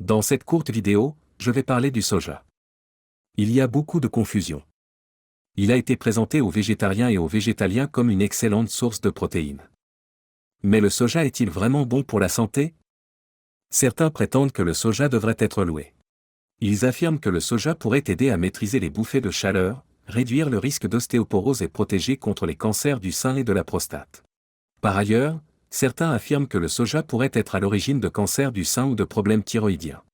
Dans cette courte vidéo, je vais parler du soja. Il y a beaucoup de confusion. Il a été présenté aux végétariens et aux végétaliens comme une excellente source de protéines. Mais le soja est-il vraiment bon pour la santé? Certains prétendent que le soja devrait être loué. Ils affirment que le soja pourrait aider à maîtriser les bouffées de chaleur, réduire le risque d'ostéoporose et protéger contre les cancers du sein et de la prostate. Par ailleurs, certains affirment que le soja pourrait être à l'origine de cancers du sein ou de problèmes thyroïdiens.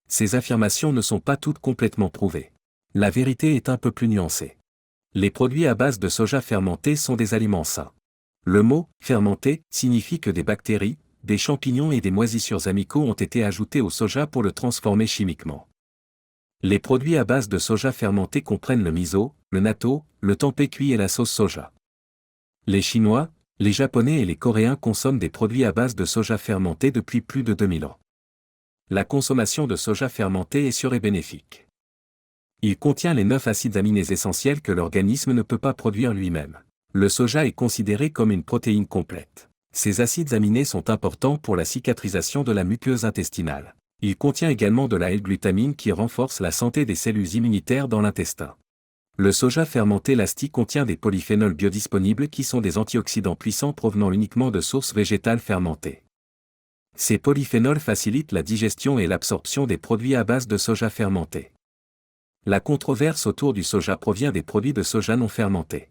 Ces affirmations ne sont pas toutes complètement prouvées. La vérité est un peu plus nuancée. Les produits à base de soja fermenté sont des aliments sains. Le mot « fermenté » signifie que des bactéries, des champignons et des moisissures amicaux ont été ajoutés au soja pour le transformer chimiquement. Les produits à base de soja fermenté comprennent le miso, le natto, le tempeh cuit et la sauce soja. Les Chinois, les Japonais et les Coréens consomment des produits à base de soja fermenté depuis plus de 2000 ans. La consommation de soja fermenté est sûre et bénéfique. Il contient les 9 acides aminés essentiels que l'organisme ne peut pas produire lui-même. Le soja est considéré comme une protéine complète. Ces acides aminés sont importants pour la cicatrisation de la muqueuse intestinale. Il contient également de la L-glutamine qui renforce la santé des cellules immunitaires dans l'intestin. Le soja fermenté lasti contient des polyphénols biodisponibles qui sont des antioxydants puissants provenant uniquement de sources végétales fermentées. Ces polyphénols facilitent la digestion et l'absorption des produits à base de soja fermenté. La controverse autour du soja provient des produits de soja non fermentés.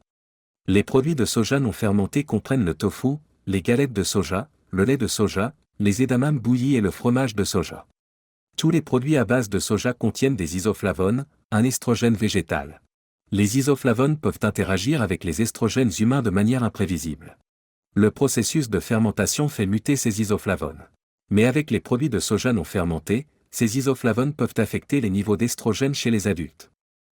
Les produits de soja non fermentés comprennent le tofu, les galettes de soja, le lait de soja, les edamame bouillis et le fromage de soja. Tous les produits à base de soja contiennent des isoflavones, un estrogène végétal. Les isoflavones peuvent interagir avec les estrogènes humains de manière imprévisible. Le processus de fermentation fait muter ces isoflavones. Mais avec les produits de soja non fermentés, ces isoflavones peuvent affecter les niveaux d'estrogène chez les adultes.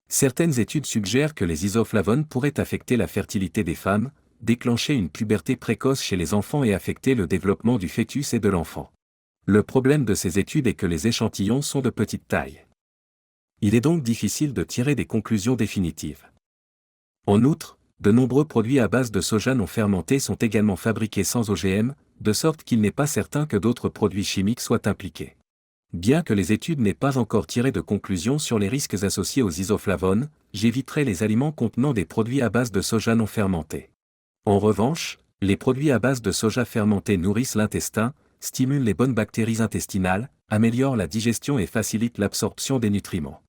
Certaines études suggèrent que les isoflavones pourraient affecter la fertilité des femmes, déclencher une puberté précoce chez les enfants et affecter le développement du fœtus et de l'enfant. Le problème de ces études est que les échantillons sont de petite taille. Il est donc difficile de tirer des conclusions définitives. En outre, de nombreux produits à base de soja non fermentés sont également fabriqués sans OGM, de sorte qu'il n'est pas certain que d'autres produits chimiques soient impliqués. Bien que les études n'aient pas encore tiré de conclusions sur les risques associés aux isoflavones, j'éviterai les aliments contenant des produits à base de soja non fermentés. En revanche, les produits à base de soja fermenté nourrissent l'intestin, stimulent les bonnes bactéries intestinales, améliorent la digestion et facilitent l'absorption des nutriments.